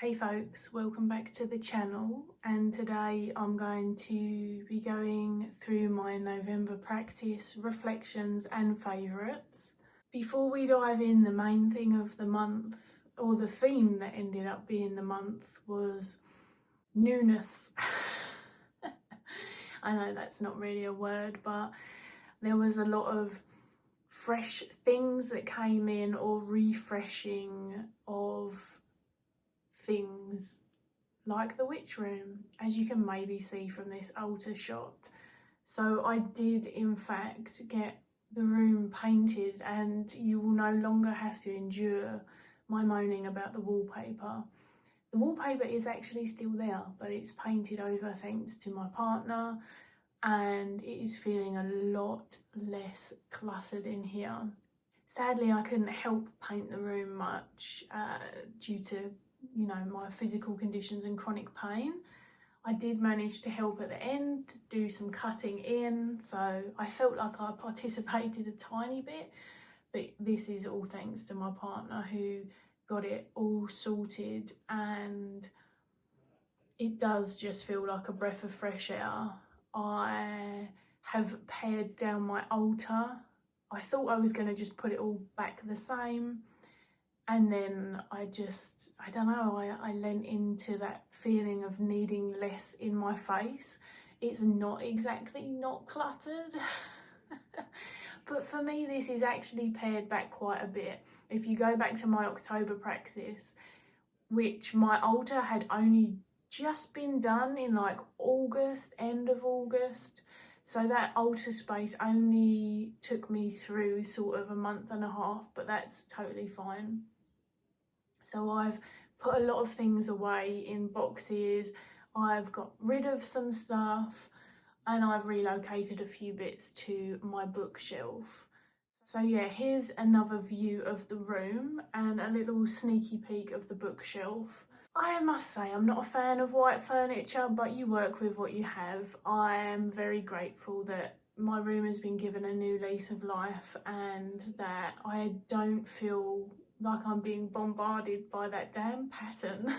Hey folks, welcome back to the channel, and today I'm going to be going through my November practice, reflections and favourites. Before we dive in, the main thing of the month, or the theme that ended up being the month, was newness. I know that's not really a word, but there was a lot of fresh things that came in, or refreshing of things like the witch room, as you can maybe see from this altar shot. So I did in fact get the room painted, and you will no longer have to endure my moaning about the wallpaper. The wallpaper is actually still there, but it's painted over thanks to my partner, and it is feeling a lot less cluttered in here. Sadly, I couldn't help paint the room much due to my physical conditions and chronic pain. I did manage to help at the end, do some cutting in, so I felt like I participated a tiny bit, but this is all thanks to my partner who got it all sorted, and it does just feel like a breath of fresh air. I have pared down my altar. I thought I was going to just put it all back the same, and then I don't know, I lent into that feeling of needing less in my face. It's not exactly not cluttered, but for me this is actually pared back quite a bit. If you go back to my October practice, which my altar had only just been done in like August, end of August, so that altar space only took me through sort of a month and a half, but that's totally fine. So I've put a lot of things away in boxes, I've got rid of some stuff, and I've relocated a few bits to my bookshelf. So yeah, here's another view of the room and a little sneaky peek of the bookshelf. I must say I'm not a fan of white furniture, but you work with what you have. I am very grateful that my room has been given a new lease of life and that I don't feel like I'm being bombarded by that damn pattern.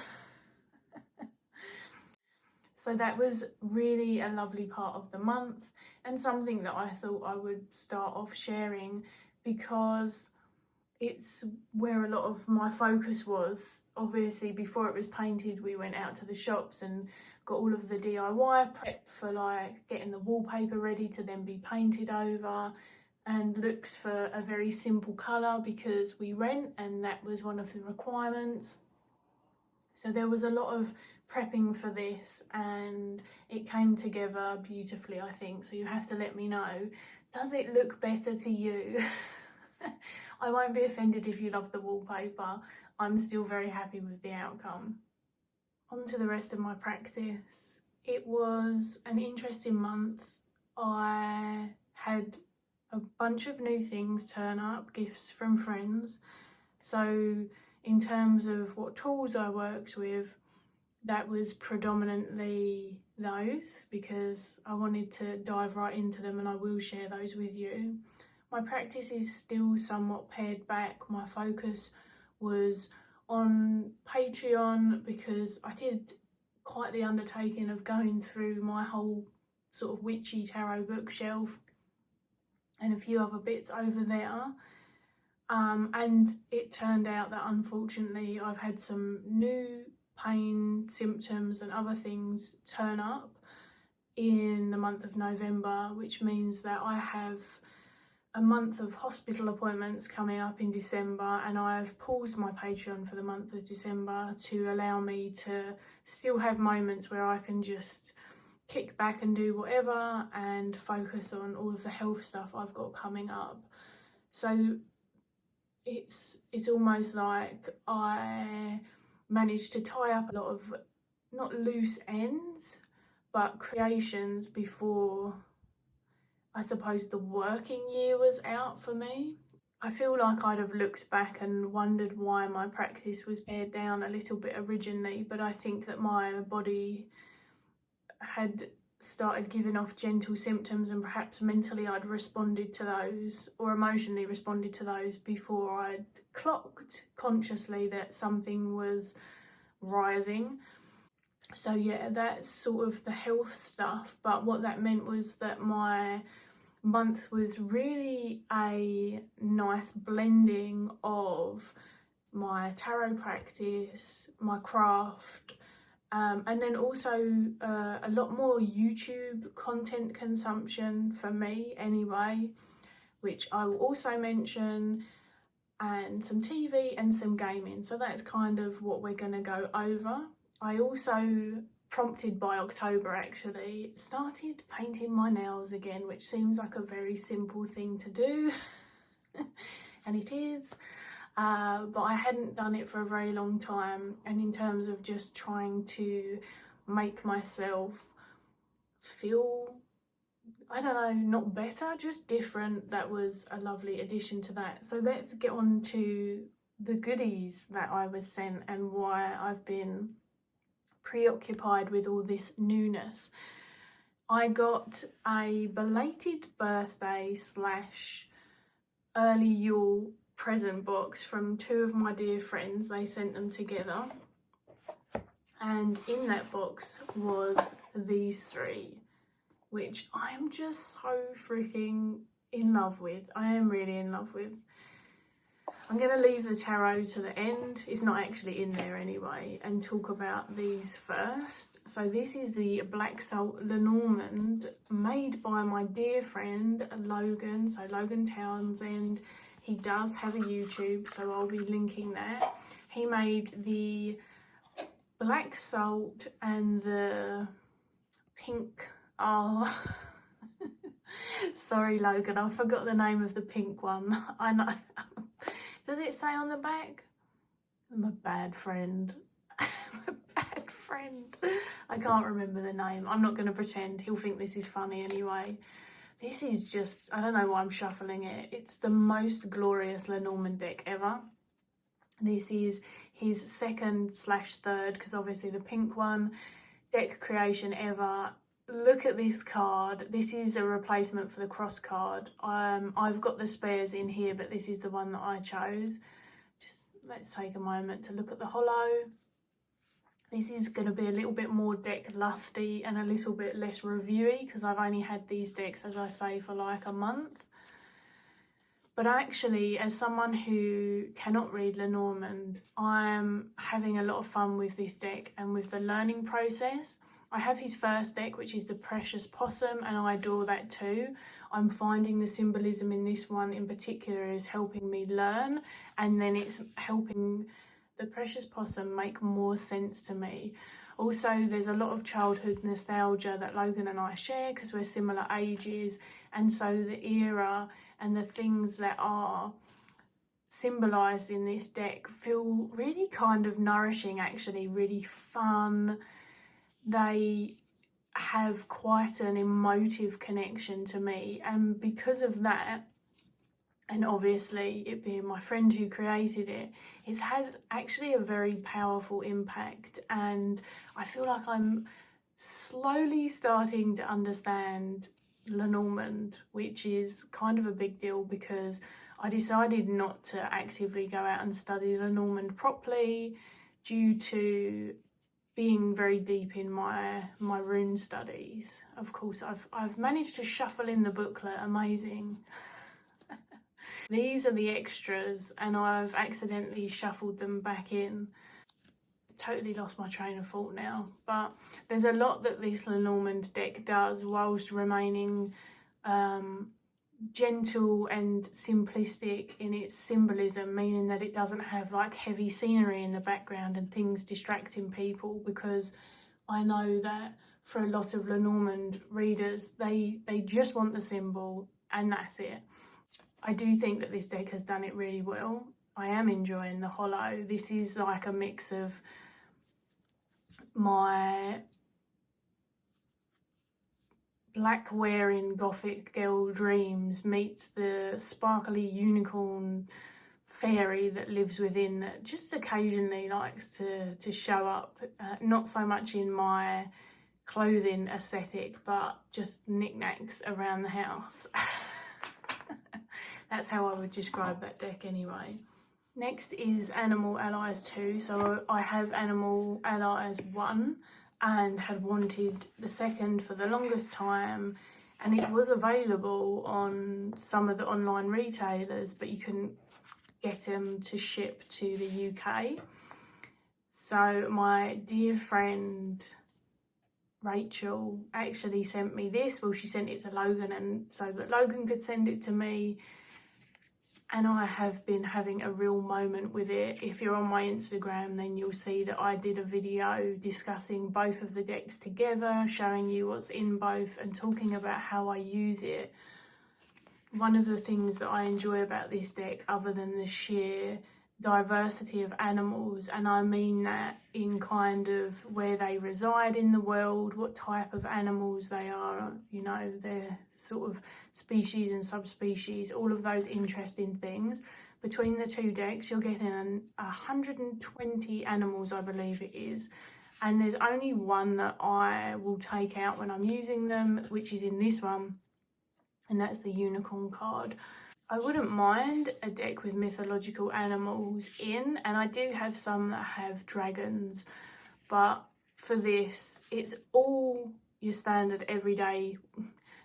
So that was really a lovely part of the month, and something that I thought I would start off sharing because it's where a lot of my focus was. Obviously before it was painted, we went out to the shops and got all of the DIY prep for like getting the wallpaper ready to then be painted over, and looked for a very simple colour because we rent and that was one of the requirements. So there was a lot of prepping for this and it came together beautifully, I think. So you have to let me know, does it look better to you? I won't be offended if you love the wallpaper. I'm still very happy with the outcome. On to the rest of my practice. It was an interesting month. I had a bunch of new things turn up, gifts from friends. So in terms of what tools I worked with, that was predominantly those, because I wanted to dive right into them and I will share those with you. My practice is still somewhat pared back. My focus was on Patreon because I did quite the undertaking of going through my whole sort of witchy tarot bookshelf and a few other bits over there. And it turned out that unfortunately I've had some new pain symptoms and other things turn up in the month of November, which means that I have a month of hospital appointments coming up in December, and I've paused my Patreon for the month of December to allow me to still have moments where I can just kick back and do whatever and focus on all of the health stuff I've got coming up. So it's almost like I managed to tie up a lot of, not loose ends, but creations before I suppose the working year was out for me. I feel like I'd have looked back and wondered why my practice was pared down a little bit originally, but I think that my body had started giving off gentle symptoms, and perhaps mentally I'd responded to those, or emotionally responded to those, before I'd clocked consciously that something was rising. So yeah, that's sort of the health stuff. But what that meant was that my month was really a nice blending of my tarot practice, my craft, and then also a lot more YouTube content consumption for me anyway, which I will also mention, and some TV and some gaming. So that's kind of what we're going to go over. I also, prompted by October actually, started painting my nails again, which seems like a very simple thing to do, and it is. But I hadn't done it for a very long time, and in terms of just trying to make myself feel, I don't know, not better, just different, that was a lovely addition to that. So let's get on to the goodies that I was sent and why I've been preoccupied with all this newness. I got a belated birthday / early Yule present box from 2 of my dear friends. They sent them together, and in that box was these 3, which I'm just so freaking in love with. I am really in love with. I'm going to leave the tarot to the end. It's not actually in there anyway, and talk about these first. So this is the Black Salt Lenormand, made by my dear friend Logan, so Logan Townsend. He does have a YouTube, so I'll be linking that. He made the black salt and the pink, sorry Logan, I forgot the name of the pink one. I know. Does it say on the back? I'm a bad friend. I'm a bad friend. I can't remember the name. I'm not going to pretend. He'll think this is funny anyway. This is just, I don't know why I'm shuffling it. It's the most glorious Lenormand deck ever. This is his 2nd / 3rd, because obviously the pink one, deck creation ever. Look at this card. This is a replacement for the cross card. I've got the spares in here, but this is the one that I chose. Just let's take a moment to look at the holo. This is going to be a little bit more deck lusty and a little bit less reviewy, because I've only had these decks, as I say, for like a month. But actually, as someone who cannot read Lenormand, I'm having a lot of fun with this deck and with the learning process. I have his first deck, which is the 𝗵𝘁𝗿𝗄𝗃, and I adore that too. I'm finding the symbolism in this one in particular is helping me learn, and then it's helping the 𝗵𝘁𝗿𝗄𝗃 make more sense to me. Also, there's a lot of childhood nostalgia that Logan and I share because we're similar ages, and so the era and the things that are symbolised in this deck feel really kind of nourishing, actually, really fun. They have quite an emotive connection to me, and because of that, and obviously it being my friend who created it, it's had actually a very powerful impact, and I feel like I'm slowly starting to understand Lenormand, which is kind of a big deal because I decided not to actively go out and study Lenormand properly due to being very deep in my rune studies. Of course, I've managed to shuffle in the booklet, amazing. These are the extras, and I've accidentally shuffled them back in. Totally lost my train of thought now, but there's a lot that this Lenormand deck does whilst remaining gentle and simplistic in its symbolism, meaning that it doesn't have like heavy scenery in the background and things distracting people, because I know that for a lot of Lenormand readers, they just want the symbol and that's it. I do think that this deck has done it really well. I am enjoying the holo. This is like a mix of my black wearing gothic girl dreams meets the sparkly unicorn fairy that lives within, that just occasionally likes to show up, not so much in my clothing aesthetic, but just knickknacks around the house. That's how I would describe that deck anyway. Next is Animal Allies 2. So I have Animal Allies 1 and had wanted the second for the longest time, and it was available on some of the online retailers, but you couldn't get them to ship to the UK. So my dear friend Rachel actually sent me this. Well, she sent it to Logan, and so that Logan could send it to me. And I have been having a real moment with it. If you're on my Instagram, then you'll see that I did a video discussing both of the decks together, showing you what's in both and talking about how I use it. One of the things that I enjoy about this deck, other than the sheer diversity of animals, and I mean that in kind of where they reside in the world, what type of animals they are, you know, their sort of species and subspecies, all of those interesting things. Between the two decks, you're getting 120 animals, I believe it is, and there's only one that I will take out when I'm using them, which is in this one, and that's the unicorn card. I wouldn't mind a deck with mythological animals in, and I do have some that have dragons, but for this, it's all your standard everyday,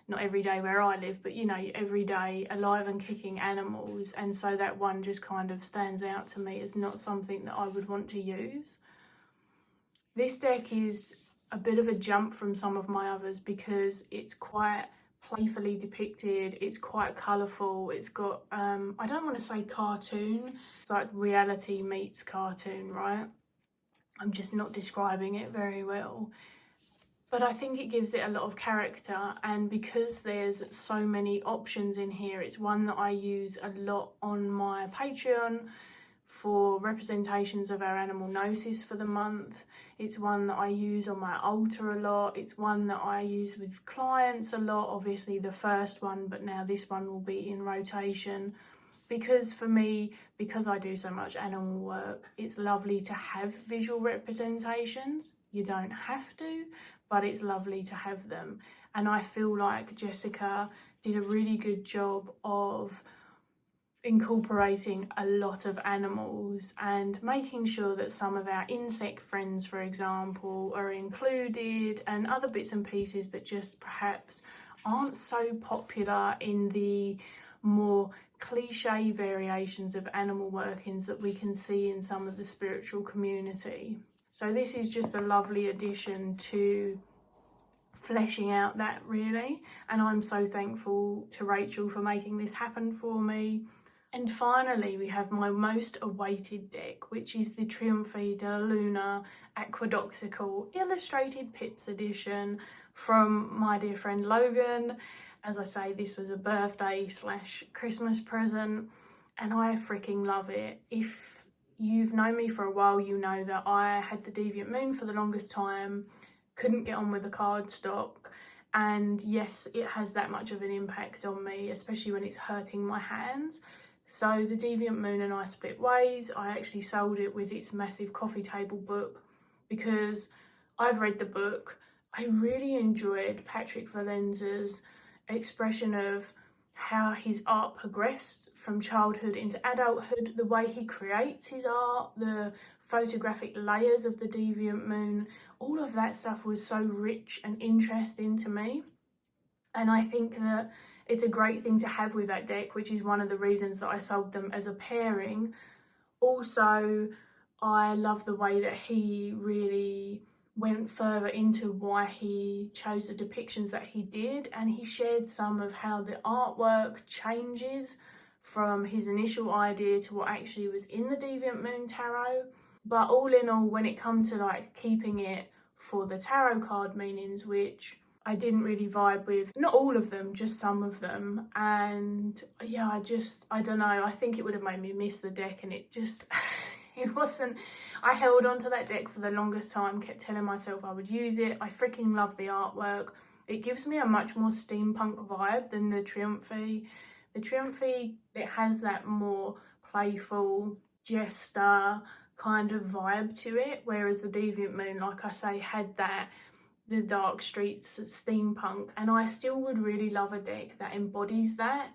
not every day where I live, but you know, everyday alive and kicking animals, and so that one just kind of stands out to me as not something that I would want to use. This deck is a bit of a jump from some of my others because it's quite playfully depicted, it's quite colourful, it's got I don't want to say cartoon, it's like reality meets cartoon, right? I'm just not describing it very well, but I think it gives it a lot of character, and because there's so many options in here, it's one that I use a lot on my Patreon for representations of our animal gnosis for the month. It's one that I use on my altar a lot. It's one that I use with clients a lot, obviously the first one, but now this one will be in rotation. Because for me, because I do so much animal work, it's lovely to have visual representations. You don't have to, but it's lovely to have them. And I feel like Jessica did a really good job of incorporating a lot of animals and making sure that some of our insect friends, for example, are included, and other bits and pieces that just perhaps aren't so popular in the more cliche variations of animal workings that we can see in some of the spiritual community. So this is just a lovely addition to fleshing out that, really, and I'm so thankful to Rachel for making this happen for me. And finally, we have my most awaited deck, which is the Trionfi Della Luna Aquedoxical Illustrated Pips edition from my dear friend Logan. As I say, this was a birthday/Christmas present, and I freaking love it. If you've known me for a while, you know that I had the Deviant Moon for the longest time, couldn't get on with the cardstock, and yes, it has that much of an impact on me, especially when it's hurting my hands. So the Deviant Moon and I split ways. I actually sold it with its massive coffee table book because I've read the book. I really enjoyed 𝗵𝘁𝗄𝗏 expression of how his art progressed from childhood into adulthood, the way he creates his art, the photographic layers of the Deviant Moon, all of that stuff was so rich and interesting to me. And I think that it's a great thing to have with that deck, which is one of the reasons that I sold them as a pairing. Also, I love the way that he really went further into why he chose the depictions that he did, and he shared some of how the artwork changes from his initial idea to what actually was in the Deviant Moon Tarot. But all in all, when it comes to like keeping it for the tarot card meanings, which I didn't really vibe with, not all of them, just some of them, and yeah, I don't know, I think it would have made me miss the deck, and it just it wasn't. I held on to that deck for the longest time, kept telling myself I would use it. I freaking love the artwork. It gives me a much more steampunk vibe than the Trionfi. The Trionfi, it has that more playful jester kind of vibe to it, whereas the Deviant Moon, like I say, had that the dark streets steampunk, and I still would really love a deck that embodies that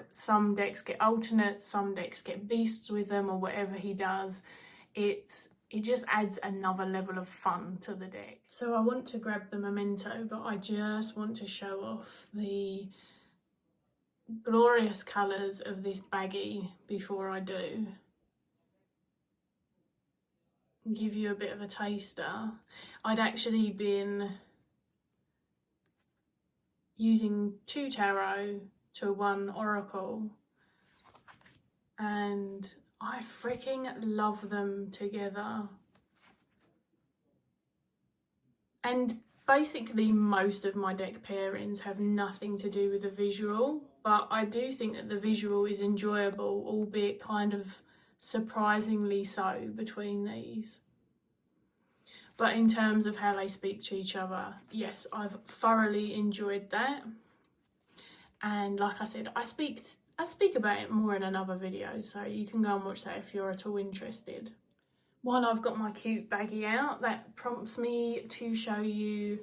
like some decks get alternates, some decks get beasts with them, or whatever he does. It just adds another level of fun to the deck. So I want to grab the Memento, but I just want to show off the glorious colours of this baggie before I do. Give you a bit of a taster. I'd actually been using 2 tarot to 1 oracle, and I freaking love them together. And basically most of my deck pairings have nothing to do with the visual, but I do think that the visual is enjoyable, albeit kind of surprisingly so between these. But in terms of how they speak to each other, yes, I've thoroughly enjoyed that. And like I said, I speak about it more in another video, so you can go and watch that if you're at all interested. While I've got my cute baggie out, that prompts me to show you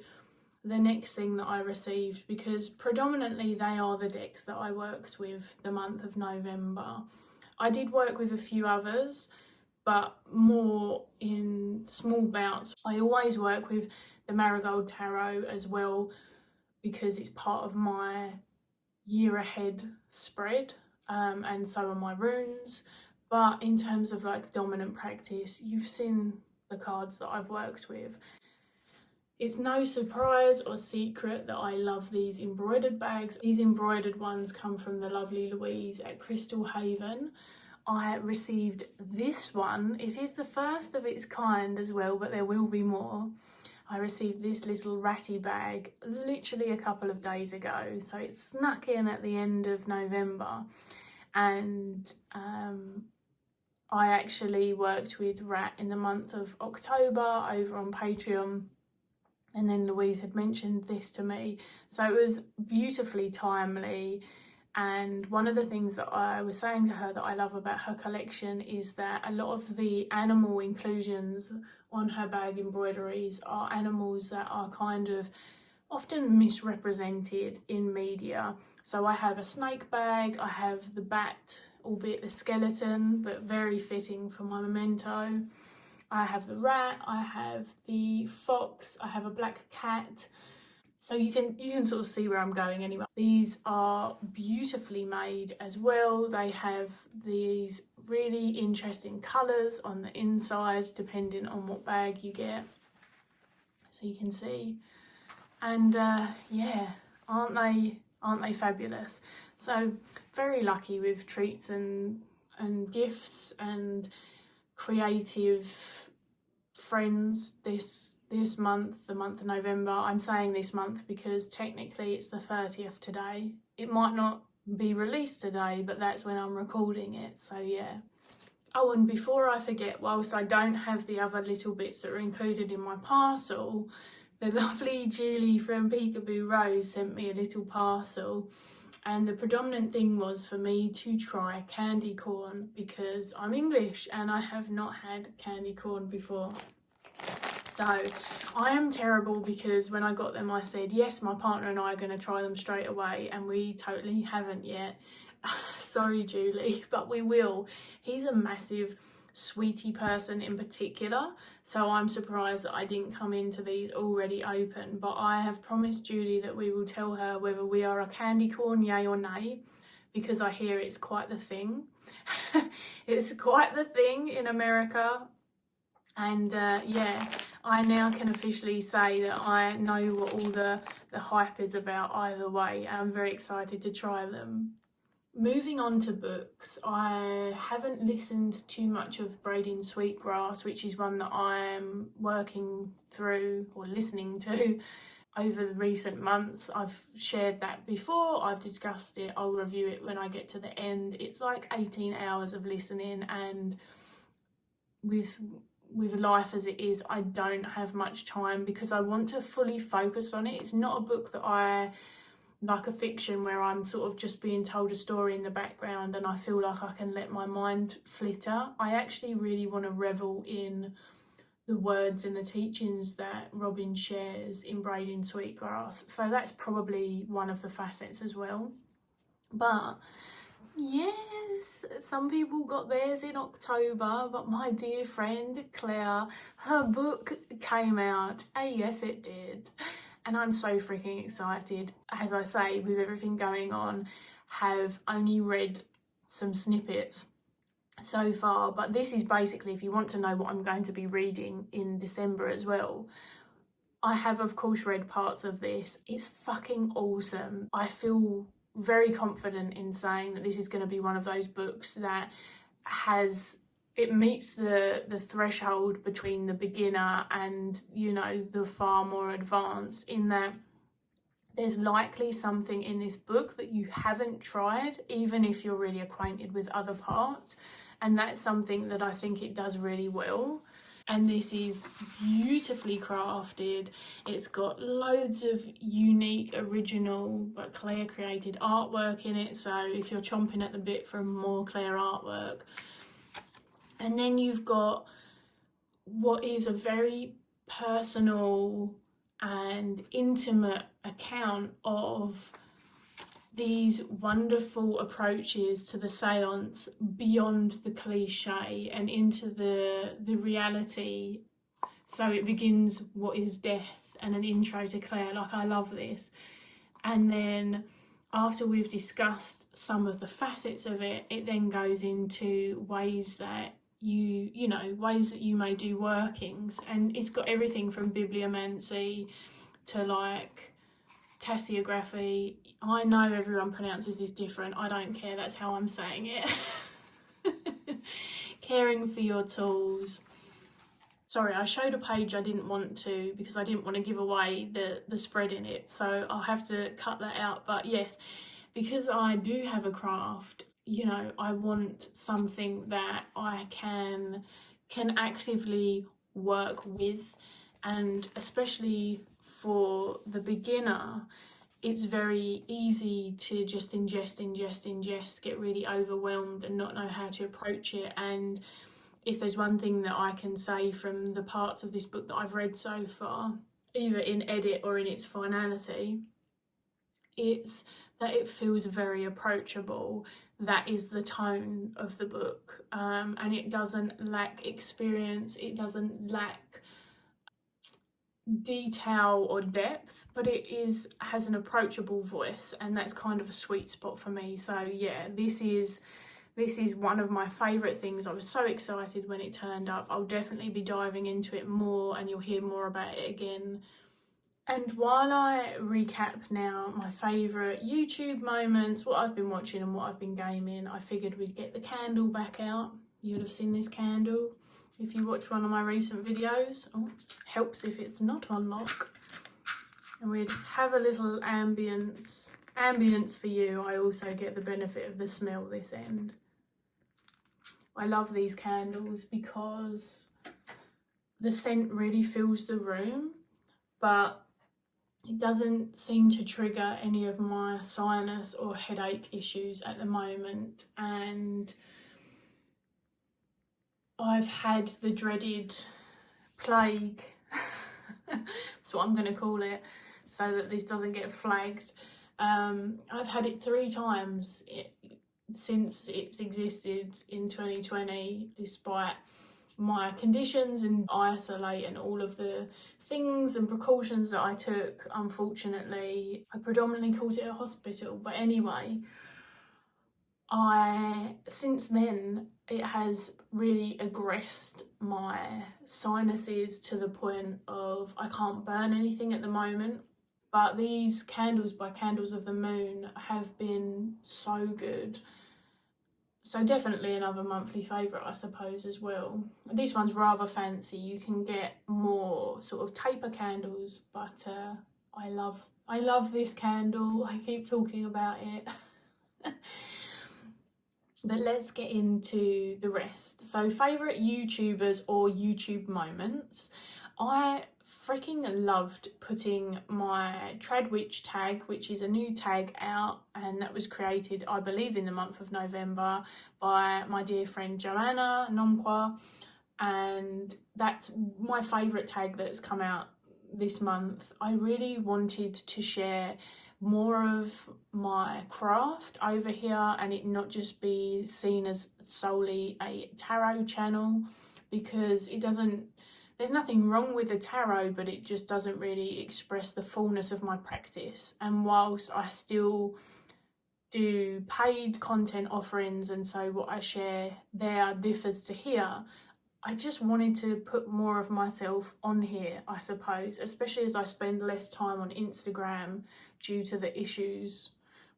the next thing that I received, because predominantly they are the decks that I worked with the month of November. I did work with a few others, but more in small bouts. I always work with the Marigold Tarot as well, because it's part of my year ahead spread, and so are my runes. But in terms of like dominant practice, you've seen the cards that I've worked with. It's no surprise or secret that I love these embroidered bags. These embroidered ones come from the lovely Louise at Crystal Haven. I received this one. It is the first of its kind as well, but there will be more. I received this little ratty bag literally a couple of days ago. So it snuck in at the end of November. And I actually worked with Rat in the month of October over on Patreon. And then Louise had mentioned this to me. So it was beautifully timely. And one of the things that I was saying to her that I love about her collection is that a lot of the animal inclusions on her bag embroideries are animals that are kind of often misrepresented in media. So I have a snake bag, I have the bat, albeit the skeleton, but very fitting for my memento. I have the rat, I have the fox, I have a black cat. So you can sort of see where I'm going anyway. These are beautifully made as well. They have these really interesting colours on the inside, depending on what bag you get. So you can see. And yeah, aren't they fabulous? So very lucky with treats and gifts and creative friends this month, the month of November. I'm saying this month because technically it's the 30th today. It might not be released today, but that's when I'm recording it, so yeah. Oh, and before I forget, whilst I don't have the other little bits that are included in my parcel, the lovely Julie from 𝗵𝘁𝗄𝗃 sent me a little parcel. And the predominant thing was for me to try candy corn because I'm English and I have not had candy corn before. So I am terrible because when I got them I said, yes, my partner and I are going to try them straight away, and we totally haven't yet. Sorry, Julie, but we will. He's a massive sweetie person in particular, so I'm surprised that I didn't come into these already open, but I have promised Julie that we will tell her whether we are a candy corn, yay or nay, because I hear it's quite the thing. It's quite the thing in America. And yeah, I now can officially say that I know what all the hype is about either way. I'm very excited to try them. Moving on to books, I haven't listened too much of Braiding Sweetgrass, which is one that I'm working through or listening to over the recent months. I've shared that before, I've discussed it, I'll review it when I get to the end. It's like 18 hours of listening, and with life as it is, I don't have much time because I want to fully focus on it. It's not a book that I like a fiction where I'm sort of just being told a story in the background and I feel like I can let my mind flitter. I actually really want to revel in the words and the teachings that Robin shares in Braiding Sweetgrass. So that's probably one of the facets as well. But yes, some people got theirs in October, but my dear friend Claire, her book came out. Yes, it did. And I'm so freaking excited. As I say, with everything going on, have only read some snippets so far. But this is basically, if you want to know what I'm going to be reading in December as well, I have, of course, read parts of this. It's fucking awesome. I feel very confident in saying that this is going to be one of those books that it meets the threshold between the beginner and, you know, the far more advanced, in that there's likely something in this book that you haven't tried, even if you're really acquainted with other parts. And that's something that I think it does really well. And this is beautifully crafted. It's got loads of unique, original, but Claire created artwork in it. So if you're chomping at the bit for more Claire artwork. And then you've got what is a very personal and intimate account of these wonderful approaches to the seance beyond the cliche and into the reality. So it begins, what is death, and an intro to Claire. Like, I love this. And then after we've discussed some of the facets of it, it then goes into ways that ways that you may do workings, and it's got everything from bibliomancy to like 𝗪𝗪𝗪. I know everyone pronounces this different, I don't care, that's how I'm saying it. Caring for your tools. Sorry, I showed a page I didn't want to because I didn't want to give away the spread in it, so I'll have to cut that out. But yes, because I do have a craft, you know, I want something that I can actively work with, and especially for the beginner, it's very easy to just ingest, get really overwhelmed and not know how to approach it. And if there's one thing that I can say from the parts of this book that I've read so far, either in edit or in its finality, it's that it feels very approachable. That is the tone of the book, and it doesn't lack experience, it doesn't lack detail or depth, but it has an approachable voice, and that's kind of a sweet spot for me. So yeah, this is one of my favourite things. I was so excited when it turned up. I'll definitely be diving into it more, and you'll hear more about it again. And while I recap now my favourite YouTube moments, what I've been watching and what I've been gaming, I figured we'd get the candle back out. You'd have seen this candle if you watched one of my recent videos. Oh, helps if it's not on lock. And we'd have a little ambience for you. I also get the benefit of the smell this end. I love these candles because the scent really fills the room, but it doesn't seem to trigger any of my sinus or headache issues at the moment. And I've had the dreaded plague, that's what I'm going to call it, so that this doesn't get flagged. I've had it 3 times since it's existed in 2020, despite my conditions and isolate and all of the things and precautions that I took. Unfortunately, I predominantly caught it at a hospital, but anyway, since then it has really aggressed my sinuses to the point of I can't burn anything at the moment. But these candles by Candles of the Moon have been so good. So definitely another monthly favourite, I suppose, as well. This one's rather fancy. You can get more sort of taper candles, but I love this candle. I keep talking about it. But let's get into the rest. So favourite YouTubers or YouTube moments. I freaking loved putting my Tradwitch tag, which is a new tag out, and that was created, I believe, in the month of November by my dear friend Joanna Nomqua, and that's my favourite tag that's come out this month. I really wanted to share more of my craft over here and it not just be seen as solely a tarot channel, because it doesn't, there's nothing wrong with the tarot, but it just doesn't really express the fullness of my practice. And whilst I still do paid content offerings, and so what I share there differs to here, I just wanted to put more of myself on here, I suppose, especially as I spend less time on Instagram due to the issues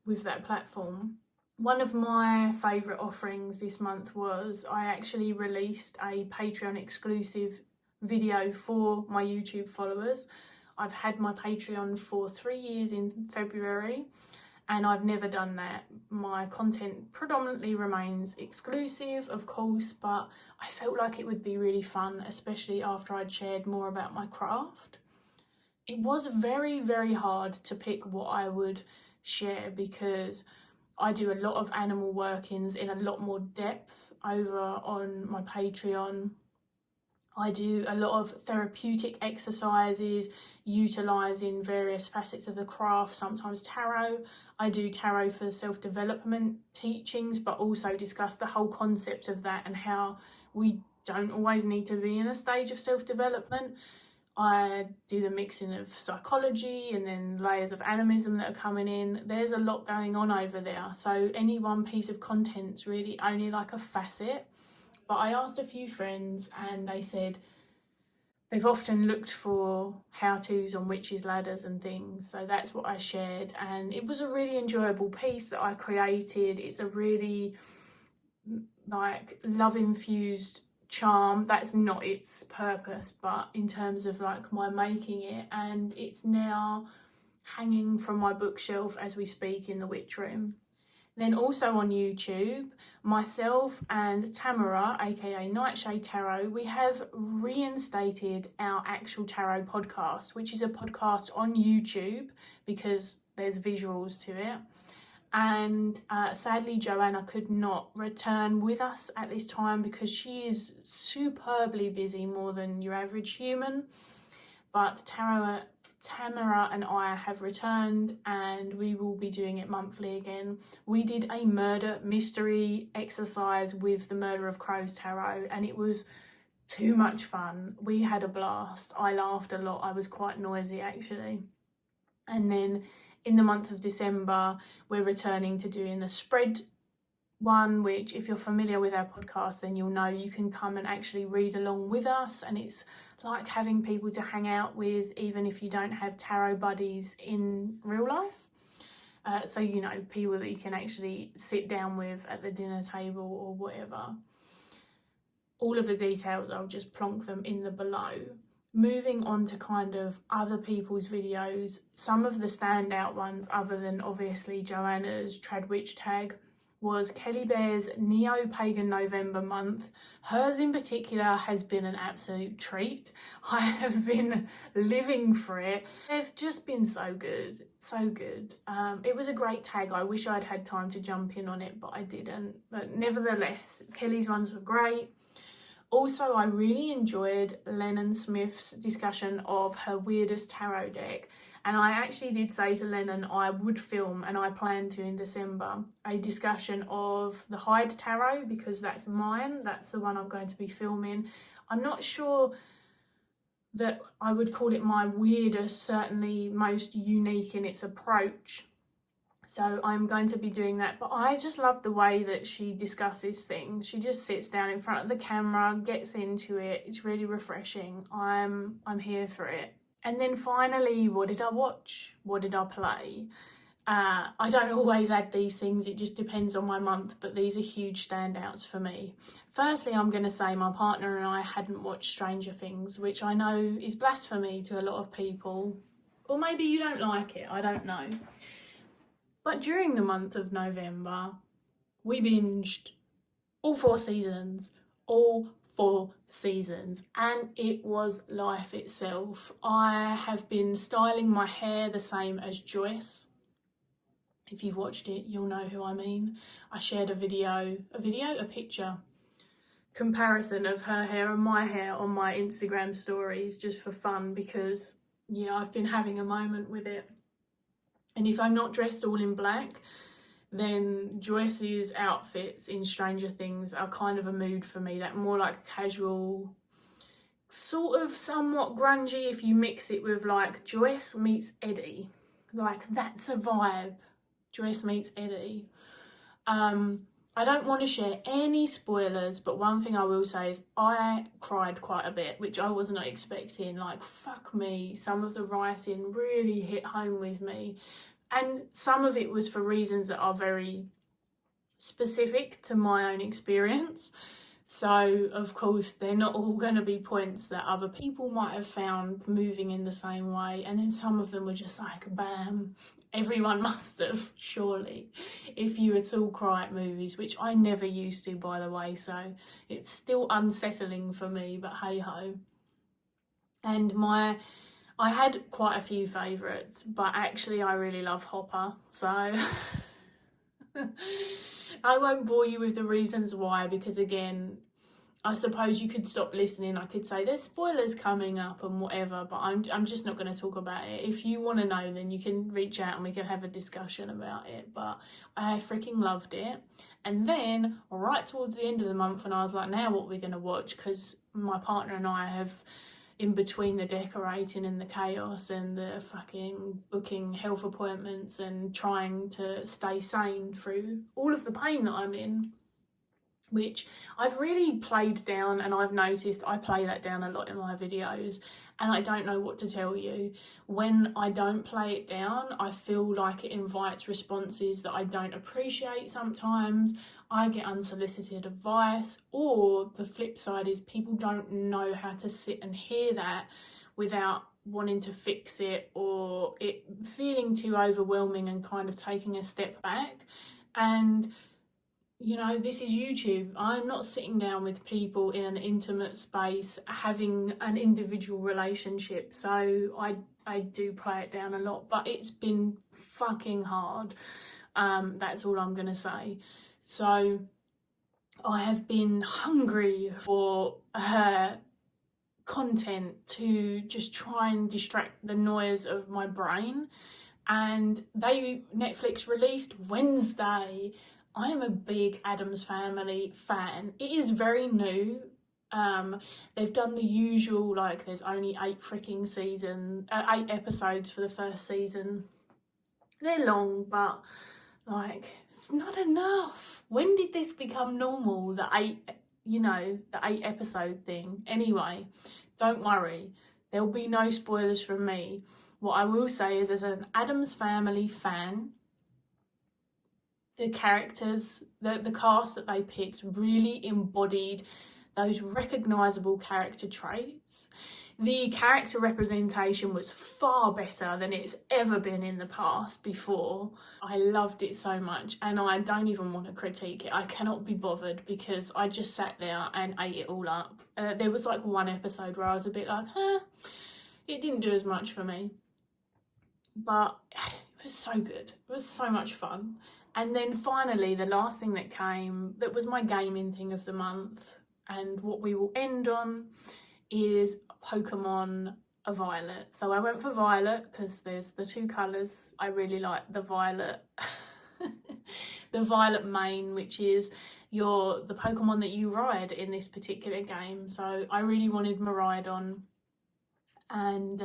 with that platform. One of my favourite offerings this month was I actually released a Patreon exclusive video for my YouTube followers. I've had my Patreon for 3 years in February, and I've never done that. My content predominantly remains exclusive, of course, but I felt like it would be really fun, especially after I'd shared more about my craft. It was very, very hard to pick what I would share because I do a lot of animal workings in a lot more depth over on my Patreon. I do a lot of therapeutic exercises, utilising various facets of the craft, sometimes tarot. I do tarot for self-development teachings, but also discuss the whole concept of that and how we don't always need to be in a stage of self-development. I do the mixing of psychology and then layers of animism that are coming in. There's a lot going on over there. So any one piece of content's really only like a facet. But I asked a few friends and they said they've often looked for how-tos on witches' ladders and things. So that's what I shared. And it was a really enjoyable piece that I created. It's a really like love-infused charm. That's not its purpose, but in terms of like my making it, and it's now hanging from my bookshelf as we speak in the witch room. Then also on YouTube, myself and 𝗪𝗲, aka 𝗫𝗫𝗁𝗁, we have reinstated our actual tarot podcast, which is a podcast on YouTube because there's visuals to it. And sadly Joanna could not return with us at this time because she is superbly busy, more than your average human. But 𝗪𝗲 and I have returned and we will be doing it monthly again. We did a murder mystery exercise with the Murder of Crows tarot and it was too much fun. We had a blast. I laughed a lot. I was quite noisy actually. And then in the month of December, we're returning to doing a spread one, which if you're familiar with our podcast, then you'll know you can come and actually read along with us. And it's like having people to hang out with, even if you don't have tarot buddies in real life. So, you know, people that you can actually sit down with at the dinner table or whatever. All of the details, I'll just plonk them in the below. Moving on to kind of other people's videos, some of the standout ones, other than obviously Joanna's Trad Witch tag, was Kelly Bear's Neo-Pagan November month. Hers in particular has been an absolute treat. I have been living for it. They've just been so good, so good. It was a great tag. I wish I'd had time to jump in on it, but I didn't. But nevertheless, Kelly's ones were great. Also, I really enjoyed Lennon Smith's discussion of her weirdest tarot deck. And I actually did say to Lennon I would film, and I plan to in December, a discussion of the Hyde Tarot because that's mine. That's the one I'm going to be filming. I'm not sure that I would call it my weirdest, certainly most unique in its approach. So I'm going to be doing that, but I just love the way that she discusses things. She just sits down in front of the camera, gets into it. It's really refreshing. I'm here for it. And then finally, what did I watch? What did I play? I don't always add these things. It just depends on my month, but these are huge standouts for me. Firstly, I'm going to say my partner and I hadn't watched Stranger Things, which I know is blasphemy to a lot of people. Or maybe you don't like it, I don't know. But during the month of November, we binged all 4 seasons, and it was life itself. I have been styling my hair the same as Joyce. If you've watched it, you'll know who I mean. I shared a picture comparison of her hair and my hair on my Instagram stories just for fun because, yeah, I've been having a moment with it. And if I'm not dressed all in black, then Joyce's outfits in Stranger Things are kind of a mood for me. That more like casual, sort of somewhat grungy if you mix it with like Joyce meets Eddie. Like that's a vibe. Joyce meets Eddie. I don't want to share any spoilers, but one thing I will say is I cried quite a bit, which I was not expecting. Like, fuck me, some of the writing really hit home with me. And some of it was for reasons that are very specific to my own experience. So, of course, they're not all going to be points that other people might have found moving in the same way. And then some of them were just like, bam. Everyone must have, surely, if you at all cry at movies, which I never used to, by the way, so it's still unsettling for me, but hey-ho. And I had quite a few favourites, but actually I really love Hopper, so I won't bore you with the reasons why, because again, I suppose you could stop listening. I could say there's spoilers coming up and whatever, but I'm just not going to talk about it. If you want to know, then you can reach out and we can have a discussion about it. But I freaking loved it. And then right towards the end of the month, and I was like, now what we're going to watch, because my partner and I have, in between the decorating and the chaos and the fucking booking health appointments and trying to stay sane through all of the pain that I'm in, which I've really played down, and I've noticed I play that down a lot in my videos, and I don't know what to tell you. When I don't play it down, I feel like it invites responses that I don't appreciate sometimes. I get unsolicited advice, or the flip side is people don't know how to sit and hear that without wanting to fix it, or it feeling too overwhelming and kind of taking a step back. And you know, this is YouTube. I'm not sitting down with people in an intimate space having an individual relationship. So I do play it down a lot, but it's been fucking hard. That's all I'm going to say. So I have been hungry for content to just try and distract the noise of my brain. And Netflix released Wednesday. I am a big Addams Family fan. It is very new. They've done the usual, like there's only 8 episodes for the first season. They're long, but like it's not enough. When did this become normal? The 8 episode thing. Anyway, don't worry. There'll be no spoilers from me. What I will say is, as an Addams Family fan, the characters, the cast that they picked really embodied those recognisable character traits. The character representation was far better than it's ever been in the past before. I loved it so much, and I don't even want to critique it. I cannot be bothered because I just sat there and ate it all up. There was like one episode where I was a bit like, it didn't do as much for me. But it was so good. It was so much fun. And then finally, the last thing that came, that was my gaming thing of the month, and what we will end on, is Pokemon Violet. So I went for Violet because there's the 2 colours. I really like the Violet, the Violet main, which is the Pokemon that you ride in this particular game. So I really wanted Miraidon, and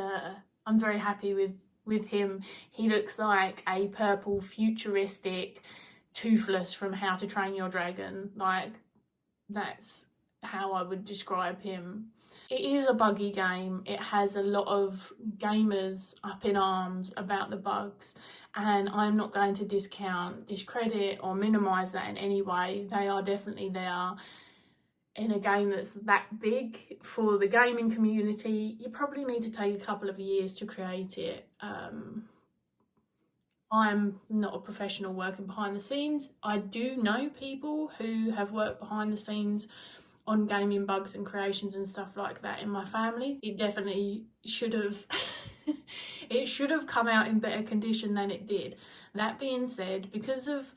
I'm very happy with him. He looks like a purple futuristic Toothless from How to Train Your Dragon. Like, that's how I would describe him. It is a buggy game. It has a lot of gamers up in arms about the bugs, and I'm not going to discredit or minimise that in any way. They are definitely there. In a game that's that big for the gaming community, you probably need to take a couple of years to create it. I'm not a professional working behind the scenes. I do know people who have worked behind the scenes on gaming bugs and creations and stuff like that in my family. It definitely should have it should have come out in better condition than it did. That being said, because of,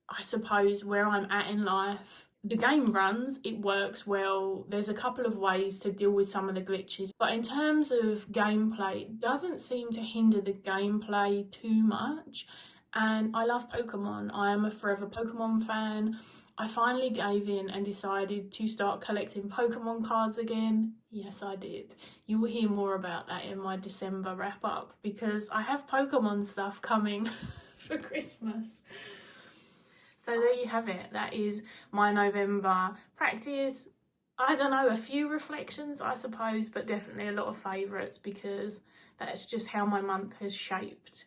I suppose, where I'm at in life, the game runs, it works well. There's a couple of ways to deal with some of the glitches, but in terms of gameplay, it doesn't seem to hinder the gameplay too much. And I love Pokemon. I am a forever Pokemon fan. I finally gave in and decided to start collecting Pokemon cards again. Yes, I did. You will hear more about that in my December wrap up, because I have Pokemon stuff coming for Christmas. So there you have it. That is my November practice. I don't know, a few reflections, I suppose, but definitely a lot of favourites, because that's just how my month has shaped.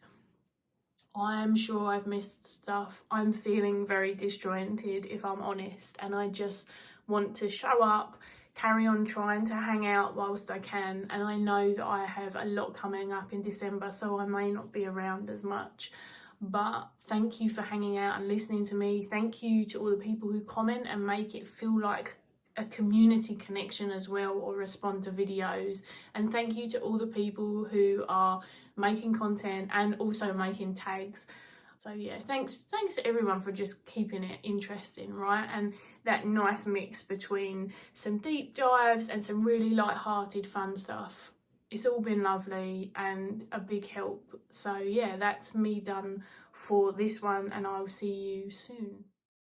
I'm sure I've missed stuff. I'm feeling very disjointed, if I'm honest, and I just want to show up, carry on trying to hang out whilst I can, and I know that I have a lot coming up in December, so I may not be around as much. But thank you for hanging out and listening to me. Thank you to all the people who comment and make it feel like a community connection as well, or respond to videos. And thank you to all the people who are making content and also making tags. So yeah, thanks to everyone for just keeping it interesting, right? And that nice mix between some deep dives and some really light-hearted fun stuff. It's all been lovely and a big help. So yeah, that's me done for this one, and I'll see you soon.